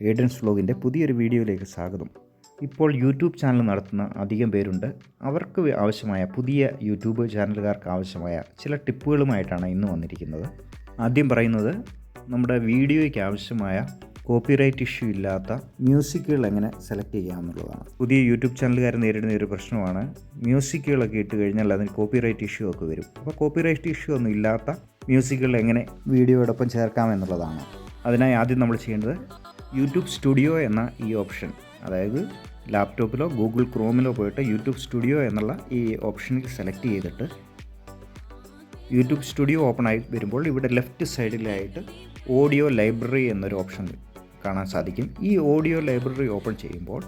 ഏഡൻസ് വ്ലോഗിൻ്റെ പുതിയൊരു വീഡിയോയിലേക്ക് സ്വാഗതം. ഇപ്പോൾ യൂട്യൂബ് ചാനൽ നടത്തുന്ന അധികം പേരുണ്ട്. അവർക്ക് ആവശ്യമായ പുതിയ യൂട്യൂബ് ചാനലുകാർക്ക് ആവശ്യമായ ചില ടിപ്പുകളുമായിട്ടാണ് ഇന്ന് വന്നിരിക്കുന്നത്. ആദ്യം പറയുന്നത് നമ്മുടെ വീഡിയോയ്ക്ക് ആവശ്യമായ കോപ്പിറൈറ്റ് ഇഷ്യൂ ഇല്ലാത്ത മ്യൂസിക്കുകൾ എങ്ങനെ സെലക്ട് ചെയ്യാമെന്നുള്ളതാണ്. പുതിയ യൂട്യൂബ് ചാനലുകാർ നേരിടുന്ന ഒരു പ്രശ്നമാണ് മ്യൂസിക്കുകളൊക്കെ ഇട്ട് കഴിഞ്ഞാൽ അതിന് കോപ്പിറൈറ്റ് ഇഷ്യൂ ഒക്കെ വരും. അപ്പോൾ കോപ്പിറൈറ്റ് ഇഷ്യൂ ഒന്നും ഇല്ലാത്ത മ്യൂസിക്കുകൾ എങ്ങനെ വീഡിയോയോടൊപ്പം ചേർക്കാമെന്നുള്ളതാണ്. അതിനായി ആദ്യം നമ്മൾ ചെയ്യേണ്ടത് യൂട്യൂബ് സ്റ്റുഡിയോ എന്ന ഈ ഓപ്ഷൻ, അതായത് ലാപ്ടോപ്പിലോ ഗൂഗിൾ ക്രോമിലോ പോയിട്ട് യൂട്യൂബ് സ്റ്റുഡിയോ എന്നുള്ള ഈ ഓപ്ഷനിൽ സെലക്ട് ചെയ്തിട്ട് യൂട്യൂബ് സ്റ്റുഡിയോ ഓപ്പൺ ആയി വരുമ്പോൾ ഇവിടെ ലെഫ്റ്റ് സൈഡിലായിട്ട് ഓഡിയോ ലൈബ്രറി എന്നൊരു ഓപ്ഷൻ കാണാൻ സാധിക്കും. ഈ ഓഡിയോ ലൈബ്രറി ഓപ്പൺ ചെയ്യുമ്പോൾ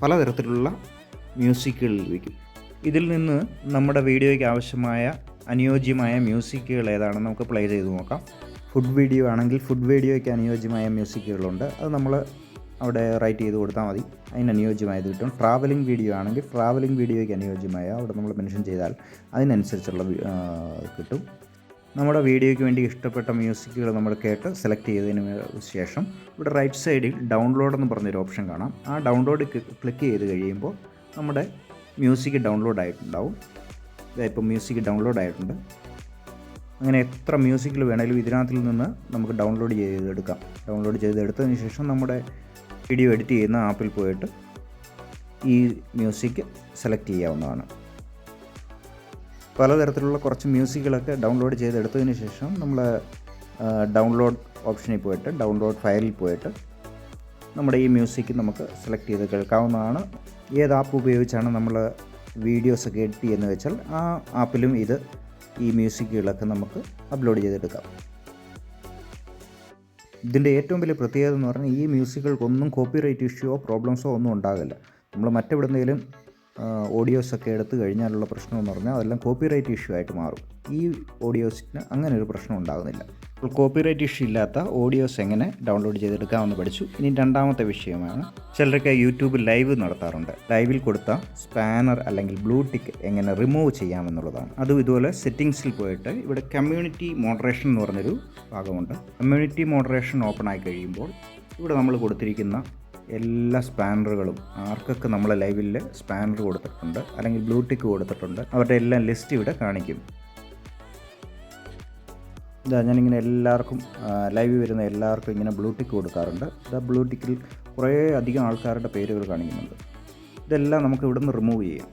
പലതരത്തിലുള്ള മ്യൂസിക്കുകൾ ലഭിക്കും. ഇതിൽ നിന്ന് നമ്മുടെ വീഡിയോയ്ക്ക് ആവശ്യമായ അനുയോജ്യമായ മ്യൂസിക്കുകൾ ഏതാണെന്ന് നമുക്ക് പ്ലേ ചെയ്ത് നോക്കാം. ഫുഡ് വീഡിയോ ആണെങ്കിൽ ഫുഡ് വീഡിയോയ്ക്ക് അനുയോജ്യമായ മ്യൂസിക്കുകളുണ്ട്. അത് നമ്മൾ അവിടെ റൈറ്റ് ചെയ്ത് കൊടുത്താൽ മതി, അതിനനുയോജ്യമായത് കിട്ടും. ട്രാവലിംഗ് വീഡിയോ ആണെങ്കിൽ ട്രാവലിംഗ് വീഡിയോയ്ക്ക് അനുയോജ്യമായ അവിടെ നമ്മൾ മെൻഷൻ ചെയ്താൽ അതിനനുസരിച്ചുള്ള കിട്ടും. നമ്മുടെ വീഡിയോയ്ക്ക് വേണ്ടി ഇഷ്ടപ്പെട്ട മ്യൂസിക്കുകൾ നമ്മൾ കേട്ട് സെലക്ട് ചെയ്തതിന് ശേഷം ഇവിടെ റൈറ്റ് സൈഡിൽ ഡൗൺലോഡ് എന്ന് പറഞ്ഞൊരു ഓപ്ഷൻ കാണാം. ആ ഡൗൺലോഡ് ക്ലിക്ക് ചെയ്ത് കഴിയുമ്പോൾ നമ്മുടെ മ്യൂസിക് ഡൗൺലോഡ് ആയിട്ടുണ്ടാവും. ഇതായിപ്പോൾ മ്യൂസിക് ഡൗൺലോഡ് ആയിട്ടുണ്ട്. അങ്ങനെ എത്ര മ്യൂസിക്കിൽ വേണമെങ്കിലും ഇതിനകത്തിൽ നിന്ന് നമുക്ക് ഡൗൺലോഡ് ചെയ്തെടുക്കാം. ഡൗൺലോഡ് ചെയ്തെടുത്തതിന് ശേഷം നമ്മുടെ വീഡിയോ എഡിറ്റ് ചെയ്യുന്ന ആപ്പിൽ പോയിട്ട് ഈ മ്യൂസിക് സെലക്ട് ചെയ്യാവുന്നതാണ്. പലതരത്തിലുള്ള കുറച്ച് മ്യൂസിക്കുകളൊക്കെ ഡൗൺലോഡ് ചെയ്തെടുത്തതിന് ശേഷം നമ്മൾ ഡൗൺലോഡ് ഓപ്ഷനിൽ പോയിട്ട് ഡൗൺലോഡ് ഫയലിൽ പോയിട്ട് നമ്മുടെ ഈ മ്യൂസിക് നമുക്ക് സെലക്ട് ചെയ്ത് കേൾക്കാവുന്നതാണ്. ഏത് ആപ്പ് ഉപയോഗിച്ചാണ് നമ്മൾ വീഡിയോസൊക്കെ എഡിറ്റ് ചെയ്യുന്നത് വെച്ചാൽ ആ ആപ്പിലും ഈ മ്യൂസിക്കുകളൊക്കെ നമുക്ക് അപ്ലോഡ് ചെയ്തെടുക്കാം. ഇതിൻ്റെ ഏറ്റവും വലിയ പ്രത്യേകത എന്ന് പറഞ്ഞാൽ ഈ മ്യൂസിക്കുകൾക്കൊന്നും കോപ്പിറൈറ്റ് ഇഷ്യൂവോ പ്രോബ്ലംസോ ഒന്നും ഉണ്ടാകില്ല. നമ്മൾ മറ്റെവിടെന്തെങ്കിലും ഓഡിയോസൊക്കെ എടുത്തു കഴിഞ്ഞാലുള്ള പ്രശ്നമെന്ന് പറഞ്ഞാൽ അതെല്ലാം കോപ്പിറൈറ്റ് ഇഷ്യൂ ആയിട്ട് മാറും. ഈ ഓഡിയോസിന് അങ്ങനെ ഒരു പ്രശ്നം ഉണ്ടാകുന്നില്ല. അപ്പോൾ കോപ്പിറൈറ്റ് ഇഷ്യൂ ഇല്ലാത്ത ഓഡിയോസ് എങ്ങനെ ഡൗൺലോഡ് ചെയ്തെടുക്കാമെന്ന് പഠിച്ചു. ഇനി രണ്ടാമത്തെ വിഷയമാണ്, ചിലരൊക്കെ യൂട്യൂബ് ലൈവ് നടത്താറുണ്ട്. ലൈവിൽ കൊടുത്ത സ്പാനർ അല്ലെങ്കിൽ ബ്ലൂ ടിക്ക് എങ്ങനെ റിമൂവ് ചെയ്യാമെന്നുള്ളതാണ്. അതും ഇതുപോലെ സെറ്റിങ്സിൽ പോയിട്ട് ഇവിടെ കമ്മ്യൂണിറ്റി മോഡറേഷൻ എന്ന് പറഞ്ഞൊരു ഭാഗമുണ്ട്. കമ്മ്യൂണിറ്റി മോഡറേഷൻ ഓപ്പൺ ആയി കഴിയുമ്പോൾ ഇവിടെ നമ്മൾ കൊടുത്തിരിക്കുന്ന എല്ലാ സ്പാനറുകളും, ആർക്കൊക്കെ നമ്മളെ ലൈവിൽ സ്പാനർ കൊടുത്തിട്ടുണ്ട് അല്ലെങ്കിൽ ബ്ലൂ ടിക്ക് കൊടുത്തിട്ടുണ്ട്, അവരുടെ എല്ലാം ലിസ്റ്റ് ഇവിടെ കാണിക്കും. ഞാനിങ്ങനെ എല്ലാവർക്കും ലൈവ് വരുന്ന എല്ലാവർക്കും ഇങ്ങനെ ബ്ലൂ ടിക്ക് കൊടുക്കാറുണ്ട്. ബ്ലൂ ടിക്കിൽ കുറേ അധികം ആൾക്കാരുടെ പേരുകൾ കാണിക്കുന്നുണ്ട്. ഇതെല്ലാം നമുക്ക് ഇവിടെ നിന്ന് റിമൂവ് ചെയ്യാം.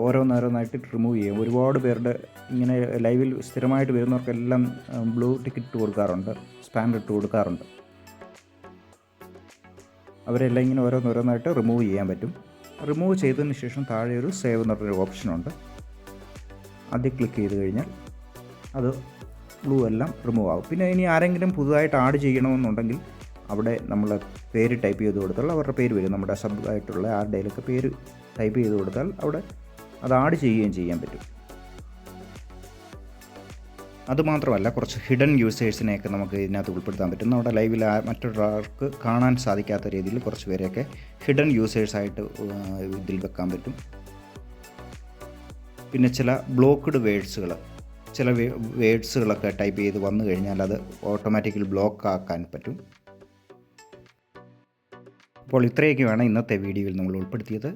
ഓരോന്നോരോന്നായിട്ട് റിമൂവ് ചെയ്യും. ഒരുപാട് പേരുടെ ഇങ്ങനെ ലൈവിൽ സ്ഥിരമായിട്ട് വരുന്നവർക്കെല്ലാം ബ്ലൂ ടിക്കറ്റ് ഇട്ട് കൊടുക്കാറുണ്ട്, സ്പാനർ ഇട്ട് കൊടുക്കാറുണ്ട്. അവരെല്ലാം ഇങ്ങനെ ഓരോന്നോരോന്നായിട്ട് റിമൂവ് ചെയ്യാൻ പറ്റും. റിമൂവ് ചെയ്തതിന് ശേഷം താഴെ ഒരു സേവ് എന്ന് പറഞ്ഞൊരു ഓപ്ഷനുണ്ട്. ആദ്യം ക്ലിക്ക് ചെയ്ത് കഴിഞ്ഞാൽ അത് ബ്ലൂ എല്ലാം റിമൂവ് ആകും. പിന്നെ ഇനി ആരെങ്കിലും പുതുതായിട്ട് ആഡ് ചെയ്യണമെന്നുണ്ടെങ്കിൽ അവിടെ നമ്മൾ പേര് ടൈപ്പ് ചെയ്ത് കൊടുത്താൽ അവരുടെ പേര് വരും. നമ്മുടെ സബായിട്ടുള്ള ആരുടെയിലൊക്കെ പേര് ടൈപ്പ് ചെയ്ത് കൊടുത്താൽ അവിടെ അത് ആഡ് ചെയ്യുകയും ചെയ്യാൻ പറ്റും. അതുമാത്രമല്ല, കുറച്ച് ഹിഡൻ യൂസേഴ്സിനെയൊക്കെ നമുക്ക് ഇതിനകത്ത് ഉൾപ്പെടുത്താൻ പറ്റും. നമ്മുടെ ലൈവിൽ മറ്റൊരാൾക്ക് കാണാൻ സാധിക്കാത്ത രീതിയിൽ കുറച്ച് പേരെയൊക്കെ ഹിഡൻ യൂസേഴ്സായിട്ട് ഇതിൽ വെക്കാൻ പറ്റും. പിന്നെ ചില ബ്ലോക്ക്ഡ് വേർഡ്സുകൾ, ചില വേർഡ്സുകളൊക്കെ ടൈപ്പ് ചെയ്ത് വന്നു കഴിഞ്ഞാൽ അത് ഓട്ടോമാറ്റിക്കലി ബ്ലോക്ക് ആക്കാൻ പറ്റും. അപ്പോൾ ഇത്രയൊക്കെയാണ് ഇന്നത്തെ വീഡിയോയിൽ നമ്മൾ ഉൾപ്പെടുത്തിയത്.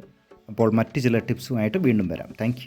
അപ്പോൾ മറ്റ് ചില ടിപ്സുമായിട്ട് വീണ്ടും വരാം. താങ്ക്